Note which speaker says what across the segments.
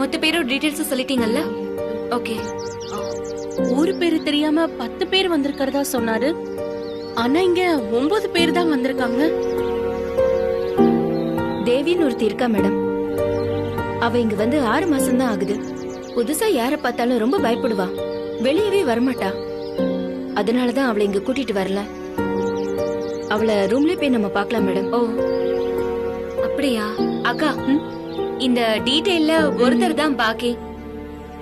Speaker 1: மொத்த பேரோட details சொல்லிட்டீங்கல்ல? Okay.
Speaker 2: ஊரு பேரு தெரியாம 10 பேர் வந்திருக்கிறதா சொன்னாரு. ஆனா இங்க 9 பேர் தான் வந்திருக்காங்க.
Speaker 3: தேவின்னு ஒருத்தி இருக்கா மேடம். அவ இங்க வந்து 6 மாசம் தான் ஆகுது. புதுசா யார பார்த்தாலும் ரொம்ப பயப்படுவா, வெளியவே வரமாட்டா. அதனாலதான் அவளை இங்க கூட்டிட்டு வரல. அவளை ரூம்லயே போய் நம்ம பார்க்கலாம் மேடம்.
Speaker 1: ஓ அப்படியா? அக்கா, இந்த டீடைல்ல ஒருத்தர் தான் பாக்கி.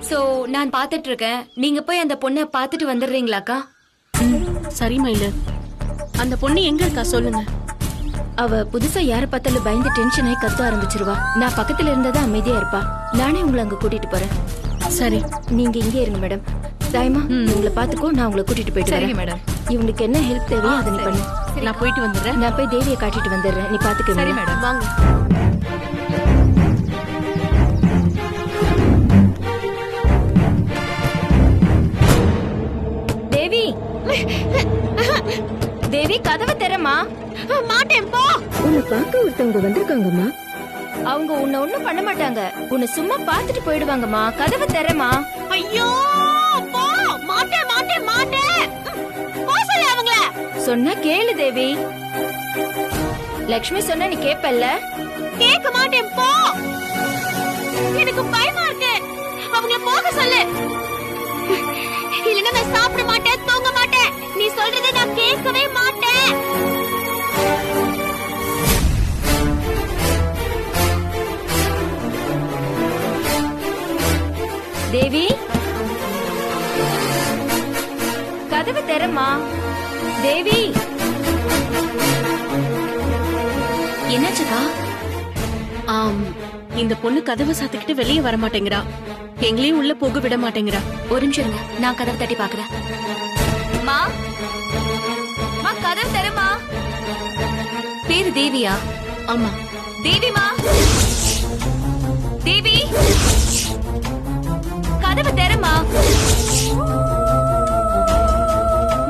Speaker 1: சோ நான் பாத்துட்டு இருக்கேன். நீங்க போய் அந்த பொண்ணை பாத்துட்டு வந்துடுறீங்களாக்கா?
Speaker 2: சரி மயிலு, அந்த பொண்ணு எங்க இருக்கா சொல்லுங்க.
Speaker 3: அவ புதுசா யார பார்த்தாலும் பயந்து டென்ஷன் ஆகி கத்த ஆரம்பிச்சிருவா. நான் பக்கத்துல இருந்ததா அமைதியா இருப்பா. நானே உங்களை அங்க கூட்டிட்டு போறேன்.
Speaker 2: சரி,
Speaker 3: நீங்க இங்கே இருங்க மேடம். தாயமா, உங்களை பாத்துக்கோ, நான் உங்களை கூட்டிட்டு போயிட்டு வரேன் மேடம். இவங்களுக்கு என்ன ஹெல்ப் தேவையோ அதை நீ பண்ணு.
Speaker 2: நான் போயிட்டு வந்துடுறேன்.
Speaker 3: நான் போய் தேவியை காட்டிட்டு வந்துடுறேன். நீ பாத்துக்க.
Speaker 1: சரி மேடம்,
Speaker 2: வாங்க.
Speaker 3: தேவி, தேவி கதவை திறமா.
Speaker 2: மாட்டேன் போ.
Speaker 3: உன்னை பார்க்க ஒருத்தவங்க வந்திருக்காங்கம்மா. அவங்க உன்னை ஒண்ணும் பண்ண மாட்டாங்க. உன்னை சும்மா பாத்துட்டு போயிடுவாங்கம்மா. கதவை திறமா.
Speaker 2: ஐயோ போ. மாட்டேன் மாட்டேன் மாட்டேன். போ சொல்லு அவங்கள.
Speaker 3: சொன்னா கேளு தேவி. லக்ஷ்மி சொன்னா நீ கேப்பல்ல?
Speaker 2: கேட்க மாட்டேன் போ. எனக்கு பயமா இருக்கு. அவங்க போக சொல்லு. இல்லன்னா நான் சாப்பிட மாட்டேன், தூங்க மாட்டேன். நீ சொல்றதை நான் கேட்கவே மாட்டேன்.
Speaker 3: தேவி, கதவை திறமா. தேவி,
Speaker 1: என்னாச்சுக்கா?
Speaker 2: இந்த பொண்ணு கதவை சாத்திக்கிட்டு வெளியே வர மாட்டேங்கிறா. எங்களையும் உள்ள போக விட மாட்டேங்கிறா.
Speaker 1: ஒரு நிமிஷம் இருங்க, நான் கதவை தட்டி பாக்குறேன். மா, மா கதவை திறமா. பேரு தேவியா?
Speaker 2: ஆமா.
Speaker 1: தேவிமா, தேவி கதவை திறமா.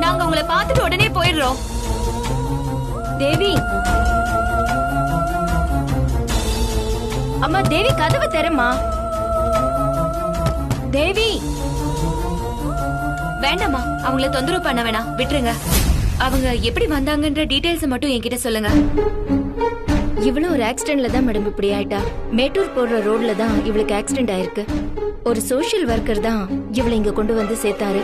Speaker 1: நாங்க உங்களை பார்த்துட்டு உடனே போயிடுறோம்.
Speaker 3: தேவி. அம்மா தேவி கதவை திறமா. தேவி.
Speaker 1: வேண்டாமா, அவங்கள தொந்தரவு பண்ண வேணாம், விட்டுருங்க. அவங்க எப்படி வந்தாங்கன்ற டீடைல்ஸ் மட்டும் என்கிட்ட சொல்லுங்க.
Speaker 3: இவ்வளவு ஒரு ஆக்சிடென்ட்ல தான் மேடம் இப்படி ஆயிட்டா. மேட்டூர் போடுற ரோட்ல தான் இவளுக்கு ஆக்சிடென்ட் ஆயிருக்கு. ஒரு சோஷியல் ஒர்க்கர் தான் இவளை இங்க கொண்டு வந்து சேர்த்தாரு.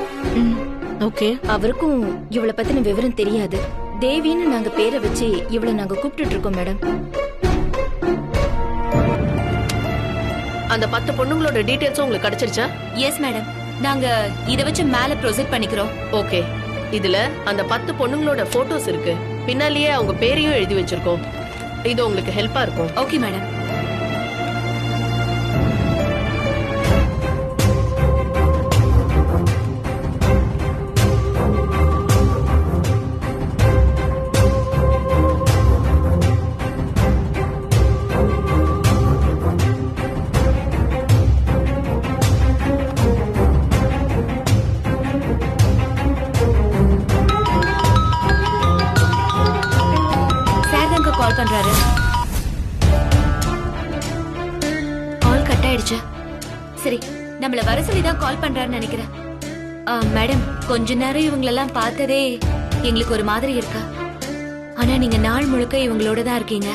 Speaker 2: ஓகே.
Speaker 3: அவருக்கும் இவளை பத்தின விவரம் தெரியாது. தேவின்னு நாங்க பேரை வச்சு இவளை நாங்க கூப்பிட்டு இருக்கோம் மேடம்.
Speaker 4: அந்த 10 பொண்ணுங்களோட டீடைல்ஸும் உங்களுக்கு கிடைச்சிருச்சா?
Speaker 1: எஸ் மேடம், நாங்க இத வச்சு மேல ப்ரொசீட் பண்ணிக்கிறோம்.
Speaker 4: ஓகே. இதுல அந்த 10 பொண்ணுங்களோட போட்டோஸ் இருக்கு. பின்னாலேயே அவங்க பேரையும் எழுதி வச்சிருக்கோம். இது உங்களுக்கு ஹெல்ப்பா இருக்கும்.
Speaker 1: Okay madam. கால் பண்றாரு. கால் கட் ஆயிடுச்சு. சரி, நம்மள வர சொல்லி தான் கால் பண்றாருன்னு நினைக்கிறேன். மேடம், கொஞ்ச நேரம் இவங்களெல்லாம் பார்த்ததே எங்களுக்கு ஒரு மாதிரி இருக்கா. ஆனா நீங்க நாள் முழுக்க இவங்களோட தான் இருக்கீங்க.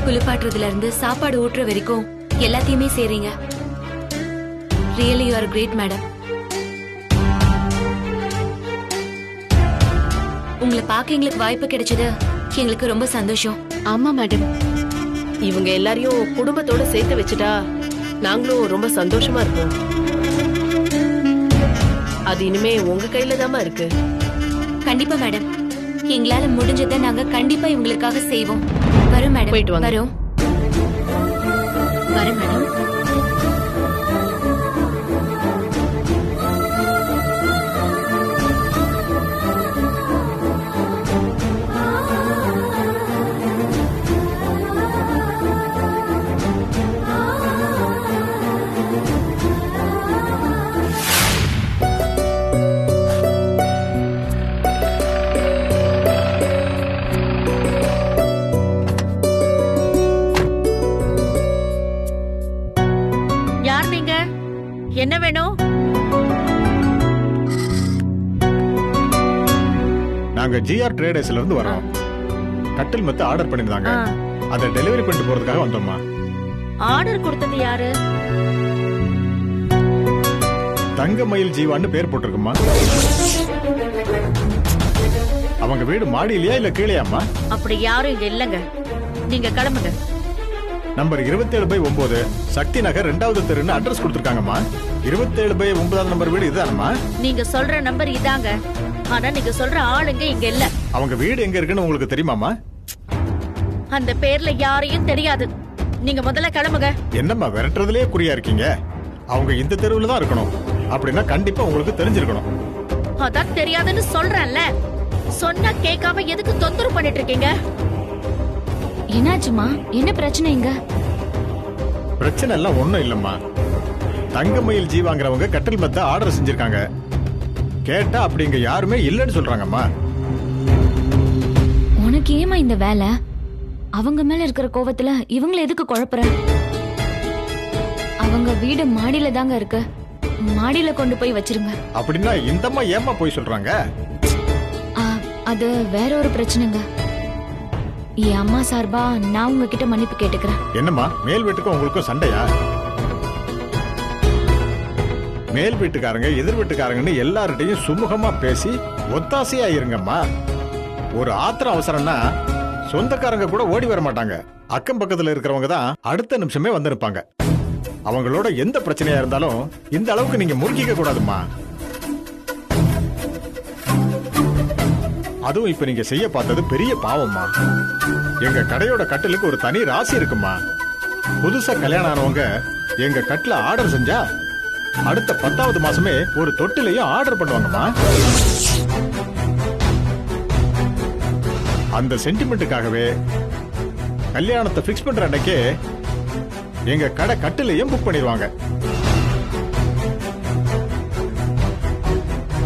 Speaker 1: குளிப்பாட்டுறதுல இருந்து சாப்பாடு ஊட்டுற வரைக்கும் எல்லாத்தையுமே செய்றீங்க. Really you are great madam. உங்களை பார்க்க எங்களுக்கு வாய்ப்பு கிடைச்சது எங்களுக்கு ரொம்ப சந்தோஷம்.
Speaker 2: ஆமா மேடம்.
Speaker 4: இவங்க எல்லாரையும் குடும்பத்தோட சேர்த்து வச்சுட்டா நாங்களும் ரொம்ப சந்தோஷமா இருப்போம். அது இனிமே உங்க கையில தாமா இருக்கு.
Speaker 1: கண்டிப்பா மேடம், எங்களால முடிஞ்சதை நாங்க கண்டிப்பா இவங்களுக்காக செய்வோம். வரும் மேடம்.
Speaker 4: போயிட்டு வாங்க.
Speaker 1: வரும்.
Speaker 2: வரேன் மேடம்.
Speaker 5: நாங்க ஜிஆர் ட்ரேடர்ஸ்ல இருந்து வரோம். கட்டில் மெத்த ஆர்டர் பண்ணிருந்தாங்க. அதை டெலிவரி பண்ணிட்டு போறதுக்காக வந்தோம்மா.
Speaker 2: ஆர்டர் கொடுத்தது யாரு?
Speaker 5: தங்கமயில் ஜீவான்னு பேர் போட்டிருக்குமா. அவங்க வீடு மாடியிலையா இல்ல கீழையாம்மா?
Speaker 2: அப்படி யாரும் இங்க இல்லங்க, நீங்க கிளம்புங்க.
Speaker 5: நம்பர் 27/9 சக்தி நகர் 2வது தெருன்னு அட்ரஸ் கொடுத்திருக்காங்கம்மா. 27/9 நம்பர் வீடு இதுதானம்மா?
Speaker 2: நீங்க சொல்ற நம்பர் இதாங்க, ஆனா நீங்க சொல்ற ஆளுங்க இங்க இல்ல.
Speaker 5: அவங்க வீடு எங்க இருக்குன்னு உங்களுக்கு தெரியுமாமா?
Speaker 2: அந்த பேர்ல யாரையும் தெரியாது. நீங்க முதல்ல கிளம்புங்க.
Speaker 5: என்னம்மா விரட்டுறதுலயே குறியா இருக்கீங்க? அவங்க இந்த தெருவுல தான் இருக்கணும். அப்படின்னா கண்டிப்பா உங்களுக்கு தெரிஞ்சிருக்கணும்.
Speaker 2: அதான் தெரியாதுன்னு சொல்றேன்ல. சொன்னா கேட்காம எதுக்கு தொந்தரவு பண்ணிட்டு இருக்கீங்க?
Speaker 1: என்னாச்சுமா? என்ன பிரச்சனை இங்க?
Speaker 5: பிரச்சனை எல்லாம் ஒண்ணும் இல்லம்மா. தங்கமயில் ஜீவாங்கிறவங்க கட்டில் மெத்த ஆர்டர் செஞ்சிருக்காங்க. கேட்டா அப்படிங்க யாருமே இல்லைன்னு சொல்றாங்கம்மா.
Speaker 1: உனக்கு ஏமா இந்த வேலை? அவங்க மேல இருக்கிற கோவத்துல இவங்களை எதுக்கு குழப்புற? அவங்க வீடு மாடியில தாங்க இருக்கு. மாடியில கொண்டு போய் வச்சிருங்க.
Speaker 5: அப்படின்னா இந்தம்மா ஏமா போய் சொல்றாங்க?
Speaker 1: அது வேற ஒரு பிரச்சனைங்க. என் அம்மா சார்பா நான் உங்ககிட்ட மன்னிப்பு கேட்டுக்கிறேன்.
Speaker 5: என்னம்மா மேல் வீட்டுக்கும் உங்களுக்கும் சண்டையா? மேல் வீட்டுக்காரங்க எதிர் வீட்டுக்காரங்கன்னு எல்லார்கிட்டையும் சுமூகமா பேசி ஒத்தாசையா இருங்கம்மா. ஒரு ஆத்திரம் அவசரம்னா சொந்தக்காரங்க கூட ஓடி வர மாட்டாங்க. அக்கம் பக்கத்துல இருக்கிறவங்க தான் அடுத்த நிமிஷமே வந்து நிற்பாங்க. அவங்களோட எந்த பிரச்சனையா இருந்தாலும் இந்த அளவுக்கு நீங்க முறுக்கிக்க கூடாதும்மா. அதுவும் இப்ப நீங்க செய்ய பார்த்தது பெரிய பாவம்மா. எங்க கடையோட கட்டிலுக்கு ஒரு தனி ராசி இருக்குமா. புதுசா கல்யாணம் ஆனவங்க எங்க கட்டில ஆர்டர் செஞ்சா அடுத்த 10வது மாசமே ஒரு தொட்டிலையும் ஆர்டர் பண்ணுவாங்கம்மா. அந்த சென்டிமெண்ட்டுக்காகவே கல்யாணத்தை பிக்ஸ் பண்ற அன்னைக்கே எங்க கடை கட்டிலையும் புக் பண்ணிடுவாங்க.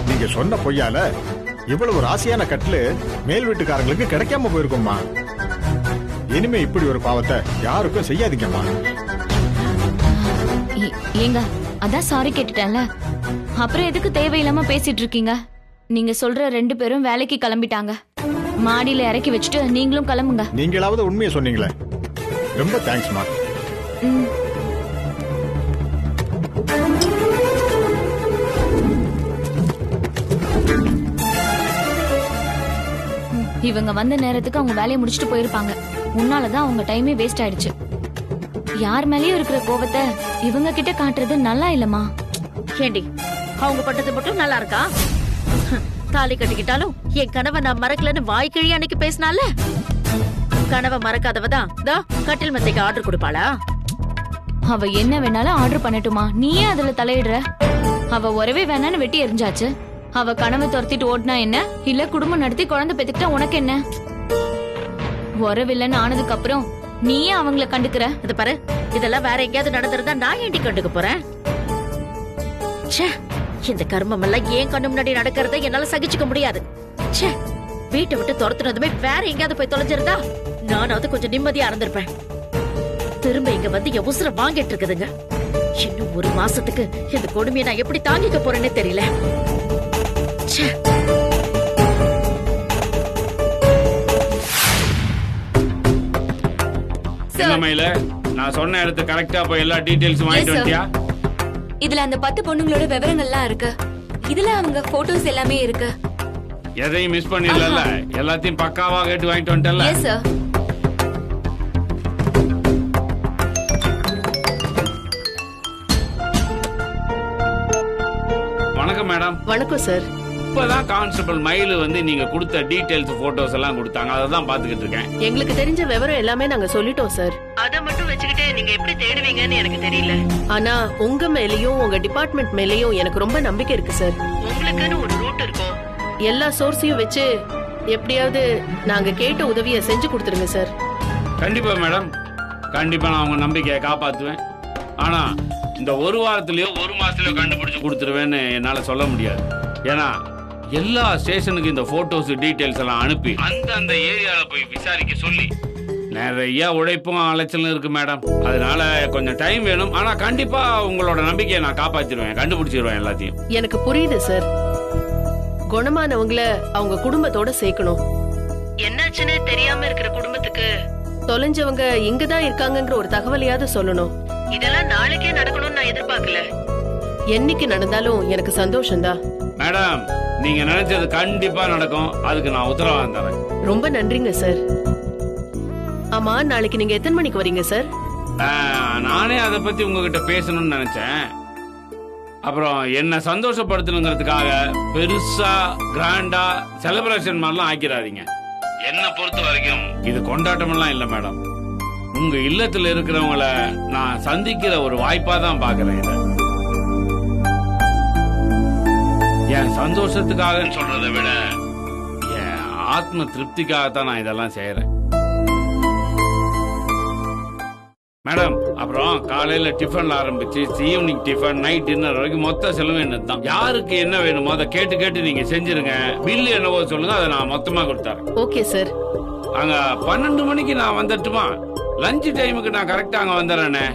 Speaker 5: நீங்க சொன்ன பொய்யால இவ்வளவு ராசியான கட்டிலு மேல் வீட்டுக்காரங்களுக்கு கிடைக்காம போயிருக்கும்மா. இனிமே இப்படி ஒரு பாவத்தை யாருக்கும் செய்யாதீங்கம்மா.
Speaker 1: ஏங்க அதான் சாரி கேட்டுட்டேன்ல, அப்புறம் எதுக்கு தேவையில்லாம பேசிட்டு இருக்கீங்க? நீங்க சொல்ற 2 பேரும் வேலைக்கு கிளம்பிட்டாங்க. மாடியில இறக்கி வச்சுட்டு நீங்களும் கிளம்புங்க.
Speaker 5: நீங்களாவது உண்மையை சொன்னீங்களே, ரொம்ப தேங்க்ஸ்மா.
Speaker 1: இவங்க வந்த நேரத்துக்கு அவங்க வேலையை முடிச்சுட்டு போயிருப்பாங்க. உன்னாலதான் அவங்க டைமே வேஸ்ட் ஆயிடுச்சு. யார் மேலயும் இருக்கிற கோபத்தை இவங்க கிட்ட காட்டுறது நல்லா இல்லம்மா.
Speaker 2: ஏண்டி அவங்க பட்டது மட்டும் நல்லா இருக்கா? தாலி கட்டிக்கிட்டாலும் என் கனவை நான் மறக்கலன்னு வாய்க்கிழி அன்னைக்கு பேசினால, கனவை மறக்காதவதான் கட்டில் மெத்தைக்கு ஆர்டர் கொடுப்பாளா?
Speaker 1: அவ என்ன வேணாலும் ஆர்டர் பண்ணட்டுமா, நீயே அதுல தலையிடுற? அவ உறவே வேணான்னு வெட்டி எரிஞ்சாச்சு. அவ கனவை துரத்திட்டு ஓடினா என்ன, இல்ல குடும்பம் நடத்தி குழந்தை பெத்துக்கிட்டா உனக்கு என்ன? உறவில்லைன்னு ஆனதுக்கு அப்புறம் நீயே அவங்கள கண்டுக்கிற.
Speaker 2: இது பாரு, இதெல்லாம் வேற எங்கேயாவது நடந்திருந்தா நான் ஏண்டி கண்டுக்க போறேன்? இந்த கர்மம் எல்லாம் ஏன் கண்ணு முன்னாடி நடக்கிறத என்னால சகிச்சுக்க முடியாது. வீட்டை விட்டு துரத்துனதுமே வேற எங்கேயாவது போய் தொலைஞ்சிருந்தா நானாவது கொஞ்சம் நிம்மதியா இருந்திருப்பேன். திரும்ப இங்க வந்து என் உசுர வாங்கிட்டு இருக்குதுங்க. இன்னும் 1 மாசத்துக்கு இந்த கொடுமையை நான் எப்படி தாங்கிக்க போறேன்னே தெரியல.
Speaker 6: நான் சொன்ன இடத்துக்கு கரெக்டா போய் எல்லா டீடைல்ஸும் வாங்கிட்டு வந்துட்டியா?
Speaker 1: இதுல அந்த 10 பொண்ணுங்களோட விவரங்கள்லாம் இருக்கு. இதுல அவங்க போட்டோஸ் எல்லாமே இருக்கு.
Speaker 6: எதையும் மிஸ் பண்ணிடல, எல்லாத்தையும் பக்காவா கேட்டு வாங்கிட்டு வந்துட்டல.
Speaker 1: Yes sir.
Speaker 6: வணக்கம் மேடம்.
Speaker 4: வணக்கம் சார்.
Speaker 6: இப்பதான் கான்ஸ்டபிள் மயிலு வந்து நீங்க கொடுத்த டீடைல்ஸ் போட்டோஸ் எல்லாம் கொடுத்தாங்க. அதை தான் பாத்துக்கிட்டு இருக்கேன்.
Speaker 4: எங்களுக்கு தெரிஞ்ச விவரம் எல்லாமே நாங்க சொல்லிட்டோம் சார். அத மட்டும் வச்சுக்கிட்டு நீங்க எப்படி தேடுவீங்கன்னு எனக்கு தெரியல. ஆனா உங்க மேலயும் உங்க டிபார்ட்மெண்ட் மேலயும் எனக்கு ரொம்ப நம்பிக்கை இருக்கு சார். உங்களுக்குன்னு ஒரு ரூட் இருக்கும். எல்லா சோர்ஸையும் வச்சு எப்படியாவது நாங்க கேட்ட உதவியை செஞ்சு கொடுத்துருங்க சார்.
Speaker 6: கண்டிப்பா மேடம், கண்டிப்பா நான் உங்க நம்பிக்கையை காப்பாத்துவேன். ஆனா இந்த 1 வாரத்திலயோ 1 மாசத்துலயோ கண்டுபிடிச்சு கொடுத்துருவேன்னு என்னால சொல்ல முடியாது. ஏன்னா எல்லா ஸ்டேஷனுக்கு இந்த போட்டோஸ் டீடைல்ஸ் எல்லாம் அனுப்பி அந்த ஏரியால போய் விசாரிக்க சொல்லி நிறைய உழைப்பும் அலைச்சலும் இருக்கு மேடம். அதனால கொஞ்சம் டைம் வேணும். ஆனா கண்டிப்பா உங்களோட நம்பிக்கையை நான் காப்பாத்திடுவேன், கண்டுபிடிச்சிருவேன் எல்லாத்தையும்.
Speaker 4: எனக்கு புரியுது சார். குணமானவங்கள அவங்க குடும்பத்தோட சேர்க்கணும். என்னாச்சுன்னு தெரியாம இருக்கிற குடும்பத்துக்கு தொலைஞ்சவங்க இங்கதான் இருக்காங்கங்கிற ஒரு தகவலையாவது சொல்லணும். இதெல்லாம் நாளைக்கே நடக்கணும்னு நான் எதிர்பார்க்கல. என்னைக்கு நடந்தாலும் எனக்கு சந்தோஷம்தான்.
Speaker 6: மேடம், நீங்க நினைச்சது கண்டிப்பா நடக்கும். அதுக்கு நான் உத்தரவாதம் தரேன்.
Speaker 4: ரொம்ப நன்றிங்க சார். ஆமா, நாளைக்கு நீங்க எத்தனை மணிக்கு வரீங்க சார்?
Speaker 6: நானே அதை பத்தி உங்ககிட்ட பேசணும்னு நினைச்சேன். அப்புறம் என்ன சந்தோஷப்படுத்தணுங்கிறதுக்காக பெருசா கிராண்டா செலிப்ரேஷன் மாதிரிலாம் ஆக்கிடாதீங்க. என்ன பொறுத்த வரைக்கும் இது கொண்டாட்டம் எல்லாம் இல்ல மேடம். உங்க இல்லத்துல இருக்கிறவங்கள நான் சந்திக்கிற ஒரு வாய்ப்பா தான் பாக்குறேன். இத என் சந்தோஷத்துக்காக சொல்றதை விட என் ஆத்ம திருப்திக்காகத்தான் நான் இதெல்லாம் செய்யறேன். மேடம், அப்புறம் காலையில டிஃபன்ல ஆரம்பிச்சு ஈவினிங் டிஃபன், நைட் டின்னர் வரைக்கும் மொத்த செலவு என்னதான். யாருக்கு என்ன வேணுமோ அதை கேட்டு கேட்டு நீங்க செஞ்சிருங்க. பில்லு என்னவோ சொல்லுங்க, அதை நான் மொத்தமா கொடுத்தாரேன்.
Speaker 4: Okay sir.
Speaker 6: அங்க 12 மணிக்கு நான் வந்துட்டுமா? லஞ்ச் டைமுக்கு நான் கரெக்டா அங்க வந்துடுறேனே.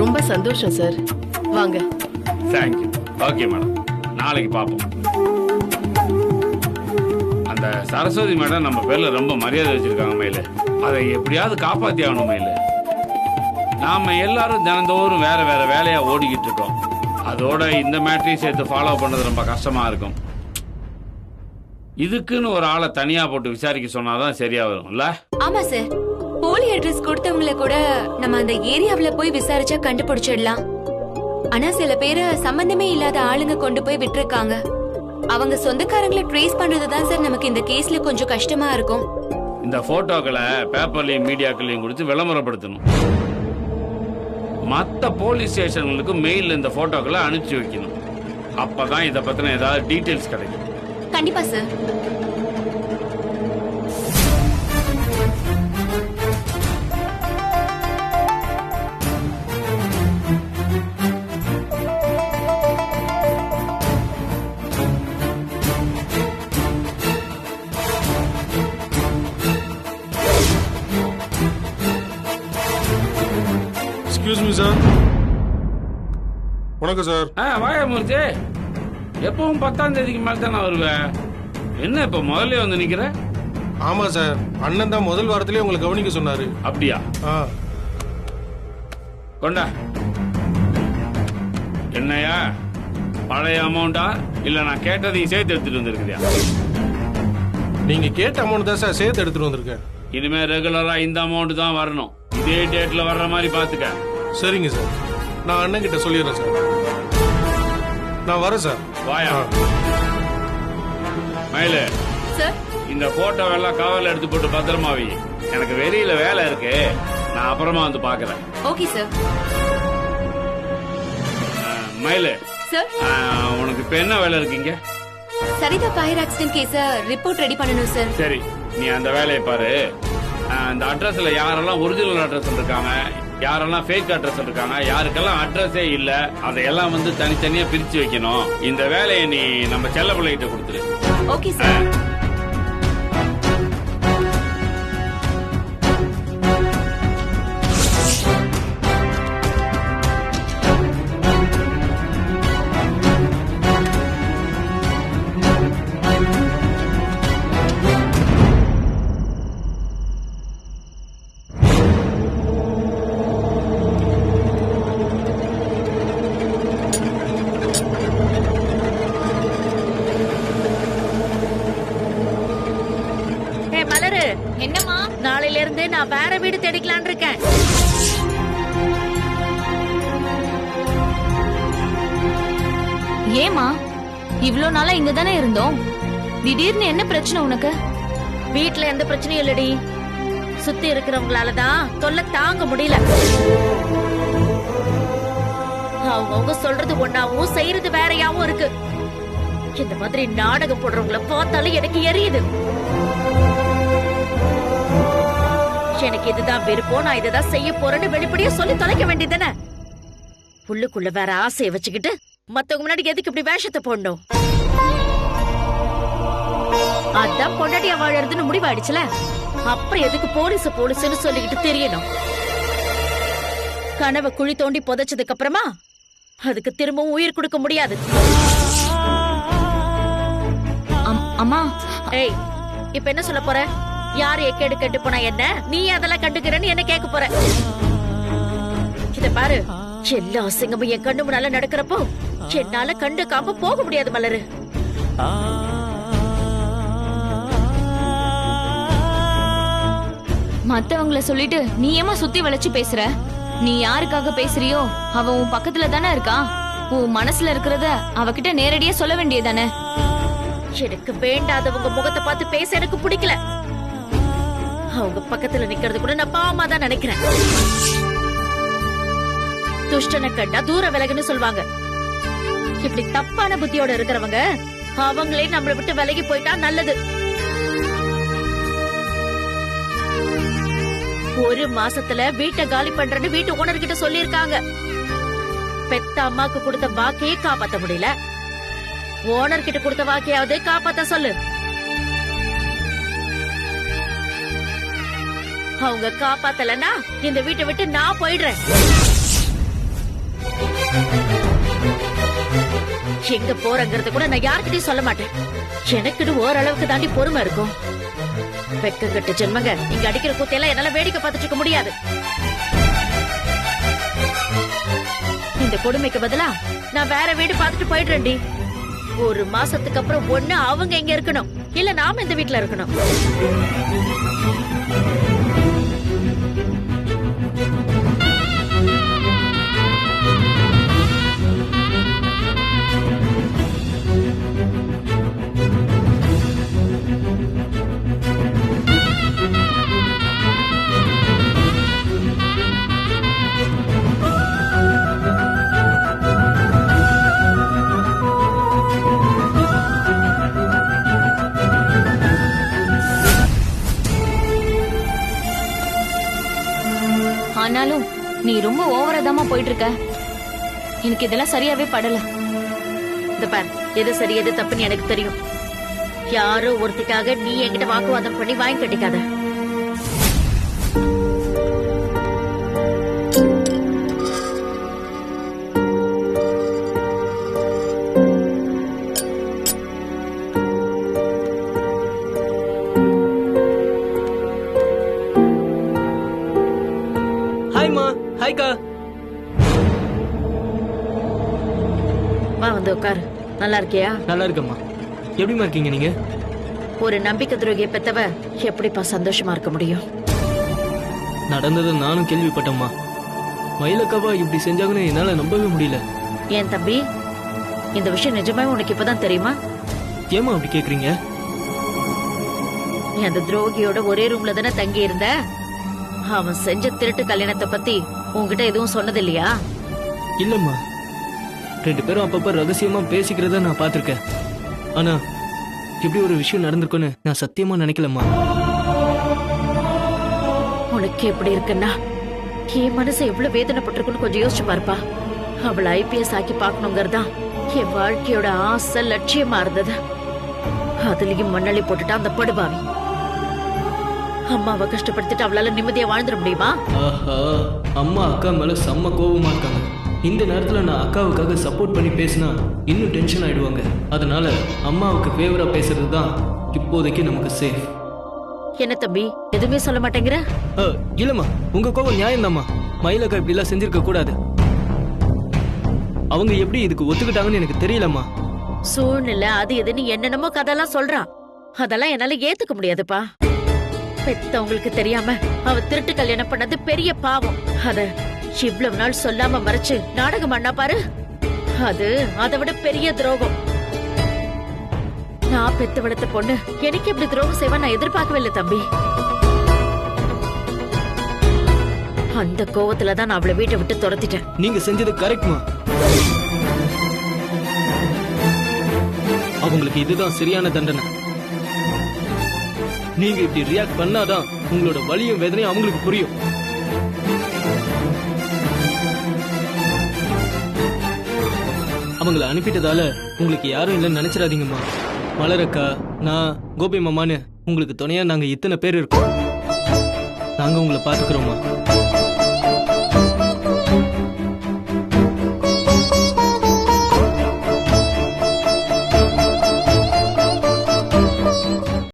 Speaker 4: ரொம்ப சந்தோஷம் சார். வாங்க.
Speaker 6: தேங்க்யூ. ஓகே மேடம், நாளைக்கு பார்ப்போம். அந்த சரஸ்வதி மேடம் நம்ம பேர்ல ரொம்ப மரியாதை வச்சிருக்காங்க மயில. அதை எப்படியாவது காப்பாத்தி ஆகணும் மயில. நாம எல்லாரும் தினந்தோறும் வேற வேற வேலையா ஓடிக்கிட்டு இருக்கோம். அதோட இந்த மேட்டரையும் சேர்த்து ஃபாலோ பண்றது ரொம்ப கஷ்டமா இருக்கும். இதுக்குன்னு ஒரு ஆளை தனியா போட்டு விசாரிக்க சொன்னாதான் சரியா வரும்ல?
Speaker 1: ஆமா சார், போலி அட்ரஸ் கொடுத்தவங்கள கூட நம்ம அந்த ஏரியாவுல போய் விசாரிச்சா கண்டுபிடிச்சிடலாம். ஆனா சில பேரை சம்பந்தமே இல்லாத ஆளுங்க கொண்டு போய் விட்டுருக்காங்க. அவங்க சொந்தக்காரங்களை ட்ரேஸ் பண்றதுதான் சார் நமக்கு இந்த கேஸ்ல கொஞ்சம் கஷ்டமா இருக்கும்.
Speaker 6: இந்த போட்டோக்களை பேப்பர்லயும் மீடியாக்களையும் கொடுத்து விளம்பரப்படுத்தணும். மற்ற போலீஸ் ஸ்டேஷன்களுக்கு மெயில்ல இந்த போட்டோக்களை அனுப்பிச்சு வைக்கணும். அப்பதான் இதை பத்தின ஏதாவது டீடைல்ஸ் கிடைக்கும்.
Speaker 1: கண்டிப்பா சார்.
Speaker 7: Excuse me sir. வணக்கம் சார்.
Speaker 6: வாயமூர்த்தி, எப்பவும் 10ஆம் தேதிக்கு மேல தான் நான் வருவேன். என்ன இப்ப முதல்ல வந்து நிக்கிற?
Speaker 7: ஆமா சார், அண்ணன் தான் முதல் வாரத்திலே உங்களை கவனிக்க சொன்னாரு.
Speaker 6: அப்படியா? கொண்டா. என்னையா பழைய அமௌண்டா இல்ல நான் கேட்டதையும் சேர்த்து எடுத்துட்டு வந்திருக்கிறியா?
Speaker 7: நீங்க கேட்ட அமௌண்ட் தான் சார் சேர்த்து எடுத்துட்டு வந்திருக்கேன்.
Speaker 6: இனிமே ரெகுலரா இந்த அமௌண்ட் தான் வரணும். இதே டேட்ல வர்ற மாதிரி பாத்துக்க.
Speaker 7: சரிங்க சார், நான் அண்ணன் கிட்ட சொல்லிடுறேன் சார். நான் வரேன் சார்.
Speaker 6: வாயா மயிலு.
Speaker 1: சார்,
Speaker 6: இந்த போட்டோ எல்லாம் கவர்ல எடுத்து போட்டு பத்திரமா வை. எனக்கு வெளியில வேலை இருக்கு, நான் அப்புறமா வந்து பாக்குறேன்.
Speaker 1: Okay sir.
Speaker 6: மயிலு
Speaker 1: சார்,
Speaker 6: உனக்கு இப்ப என்ன வேலை இருக்கீங்க?
Speaker 1: சரிதா ஃபயர் ஆக்சிடென்ட் கேஸ ரிப்போர்ட் ரெடி பண்ணனும் சார்.
Speaker 6: சரி, நீ அந்த வேலையை பாரு. அந்த அட்ரஸ்ல யாரெல்லாம் ஒரிஜினல் அட்ரஸ் இருக்காங்க, யாரெல்லாம் ஃபேக் அட்ரஸ் இருக்காங்க, யாருக்கெல்லாம் அட்ரஸே இல்ல, அதையெல்லாம் வந்து தனித்தனியா பிரிச்சு வைக்கணும். இந்த வேலையை நீ நம்ம செல்ல பிள்ளைகிட்ட கொடுத்துரு.
Speaker 1: Okay sir.
Speaker 2: என்னம்மா, நாளையில இருந்து நான் வேற வீடு தேடிக்கலான் இருக்கேன்.
Speaker 1: ஏமா, இவ்ளோ நாளா இங்க தானே இருந்தோம், திடீர்னு என்ன பிரச்சனை உனக்கு?
Speaker 2: வீட்டுல எந்த பிரச்சனையும் இல்லடி, சுத்தி இருக்கிறவங்களாலதான் தொல்லை தாங்க முடியல. அவங்க சொல்றது ஒன்னாவும் செய்யறது வேறையாவும் இருக்கு. இந்த மாதிரி நாடகம் போடுறவங்கள பார்த்தாலும் எனக்கு எரியுது. எனக்கு இதுதான் விருப்பம், நான் இததான் செய்ய போறேன்னு வெளிப்படையா சொல்லி தொலைக்க வேண்டியதுதானே. உள்ளுக்குள்ள வேற ஆசையை வச்சுக்கிட்டு மத்தவங்க முன்னாடி எதுக்கு இப்படி வேஷத்தை போடணும்? அதான் பொண்டாட்டியா வாழறதுன்னு முடிவாயிடுச்சுல, அப்புறம் எதுக்கு போலீஸ்னு சொல்லிக்கிட்டு தெரியணும்? கனவை குழி தோண்டி புதைச்சதுக்கு அப்புறமா அதுக்கு திரும்பவும் உயிர் கொடுக்க முடியாது.
Speaker 1: அம்மா
Speaker 2: ஏய் இப்ப என்ன சொல்ல போற? யாரு எக்கேடு கெட்டு போனா என்ன, நீ அதெல்லாம் கண்டுக்கிறன்னு என்ன கேட்க போற? இத பாரு, எல்லா அசிங்கமும் என் கண்ணு முன்னால நடக்கிறப்போ என்னால கண்டுக்காம போக முடியாது மலரு.
Speaker 1: மத்தவங்கள சொல்லிட்டு நீ ஏமா சுத்தி வளைச்சு பேசுற? நீ யாருக்காக பேசுறியோ அவ உன் பக்கத்துல தானே இருக்கா. உன் மனசுல இருக்கிறத அவகிட்ட நேரடியா சொல்ல வேண்டியதானே.
Speaker 2: எனக்கு வேண்டாதவங்க முகத்தை பார்த்து பேச எனக்கு பிடிக்கல. அவங்க பக்கத்துல நிக்கிறது கூட நான் பாவமா தான் நினைக்கிறேன். துஷ்டனை கண்டா தூர விலகுன்னு சொல்வாங்க. இப்படி தப்பான புத்தியோட இருக்கிறவங்க அவங்களே நம்மளை விட்டு விலகி போயிட்டா நல்லது. ஒரு மாசத்துல வீட்டை காலி பண்றேன்னு வீட்டு ஓனர் கிட்ட சொல்லிருக்காங்க. பெத்த அம்மாக்கு கொடுத்த வாக்கையே காப்பாத்த முடியல, ஓனர் கிட்ட கொடுத்த வாக்கையாவது காப்பாத்த சொல்லு. அவங்க காப்பாத்தலன்னா இந்த வீட்டை விட்டு நான் போயிடுறேன். எங்க போறங்கிறது கூட நான் யார்கிட்டயும் சொல்ல மாட்டேன். எனக்குன்னு ஓரளவுக்கு தாண்டி பொறுமை இருக்கும். வெக்க கட்டு ஜென்மங்க, இங்க அடிக்கிற கூத்தையெல்லாம் என்னால வேடிக்கை பார்த்துட்டு இருக்க முடியாது. இந்த கொடுமைக்கு பதிலா நான் வேற வீடு பார்த்துட்டு போயிடுறேன்டி. ஒரு மாசத்துக்கு அப்புறம் ஒண்ணு அவங்க இங்க இருக்கணும், இல்ல நாம இந்த வீட்டுல இருக்கணும்.
Speaker 1: ஆனாலும் நீ ரொம்ப ஓவரதாமா போயிட்டு இருக்க. எனக்கு இதெல்லாம் சரியாவே படல.
Speaker 2: இந்த பார், எது சரி எது தப்புன்னு எனக்கு தெரியும். யாரோ ஒருத்திக்காக நீ என்கிட்ட வாக்குவாதம் பண்ணி வாங்கி கட்டிக்காத.
Speaker 8: ஹாய்மா. ஹாய்க்கா.
Speaker 2: வா வந்து உட்காரு. நல்லா இருக்கியா?
Speaker 8: நல்லா இருக்கம்மா. எப்படிமா இருக்கீங்க நீங்க?
Speaker 2: ஒரு நம்பிக்கை துரோகியை பெத்தவ எப்படிப்பா சந்தோஷமா இருக்க முடியும்?
Speaker 8: நடந்ததை நானும் கேள்விப்பட்டேம்மா. மயிலக்காவா இப்படி செஞ்சாங்கன்னு என்னால நம்பவே முடியல.
Speaker 2: ஏன் தம்பி, இந்த விஷயம் நிஜமாவே உனக்கு இப்பதான் தெரியுமா?
Speaker 8: ஏமா அப்படி கேக்குறீங்க?
Speaker 2: நீ அந்த துரோகியோட ஒரே ரூம்ல தானே தங்கி இருந்த. அவன் செஞ்ச திருட்டு கல்யாணத்தை பத்தி உன்கிட்ட எதுவும் சொன்னது இல்லையா?
Speaker 8: இல்லம்மா, 2 பேரும் அப்பப்ப ரகசியமா பேசிக்கிறத நான் பாத்திருக்கேன். ஆனா இப்படி ஒரு விஷயம் நடந்திருக்குன்னு நான் சத்தியமா நினைக்கலம்மா.
Speaker 2: உனக்கு எப்படி இருக்குன்னா என் மனசு எவ்வளவு வேதனைப்பட்டிருக்குன்னு கொஞ்சம் யோசிச்சு பாருப்பா. அவளை IPS ஆக்கி பாக்கணுங்கிறதா என் வாழ்க்கையோட ஆசை லட்சியமா இருந்தது. அதுலயும் மண்ணள்ளி போட்டுட்டா அந்த படுபாவி. அம்மாவை கஷ்டப்படுத்திட்டு அவளால நிம்மதியா வாழ்ந்துட முடியுமா?
Speaker 8: ஆஹா, அம்மா அக்கா மேல செம்ம கோபமா இருக்காங்க. இந்த நேரத்துல நான் அக்காவுக்காக சப்போர்ட் பண்ணி பேசினா இன்னும் டென்ஷன் ஆயிடுவாங்க. அதனால அம்மாவுக்கு ஃபேவரா பேசுறது தான் இப்போதைக்கு நமக்கு சேஃப்.
Speaker 2: என்ன தம்பி, எதுவுமே சொல்ல மாட்டேங்கிற?
Speaker 8: இல்லம்மா, உங்க கோபம் நியாயம்தாம்மா. மயிலக்கா இப்படி எல்லாம் செஞ்சிருக்க கூடாது. அவங்க எப்படி இதுக்கு ஒத்துக்கிட்டாங்கன்னு எனக்கு தெரியலம்மா.
Speaker 2: சூழ்நிலை அது எதுன்னு என்னென்னமோ கதெல்லாம் சொல்றான். அதெல்லாம் என்னால ஏத்துக்க முடியாதுப்பா. பெத்தவங்களுக்கு தெரியாம அவ திருட்டு கல்யாணம் பண்ணது பெரிய பாவம். அத இவ்வளவு நாள் சொல்லாம மறைச்சு நாடகம் பண்ணா பாரு, அது அதை விட பெரிய துரோகம். நான் பெத்து வளர்த்த பொண்ணு எனக்கு எப்படி துரோகம் செய்வா நான் எதிர்பார்க்கவே இல்லை தம்பி. அந்த கோவத்துலதான் நான் அவளை வீட்டை விட்டு துரத்திட்டேன்.
Speaker 8: நீங்க செஞ்சது கரெக்ட்மா. அவங்களுக்கு இதுதான் சரியான தண்டனை. நீங்க இப்படி ரியாக்ட் பண்ணாதான் உங்களோட வலியும் வேதனையும் அவங்களுக்கு புரியும். அவங்கள அனுப்பிட்டதால உங்களுக்கு யாரும் இல்லைன்னு நினைச்சிடாதீங்கம்மா. மலரக்கா, நான், கோபி மாமான்னு உங்களுக்கு துணையா நாங்க இத்தனை பேர் இருக்கோம். நாங்க உங்களை பாத்துக்கிறோம்மா.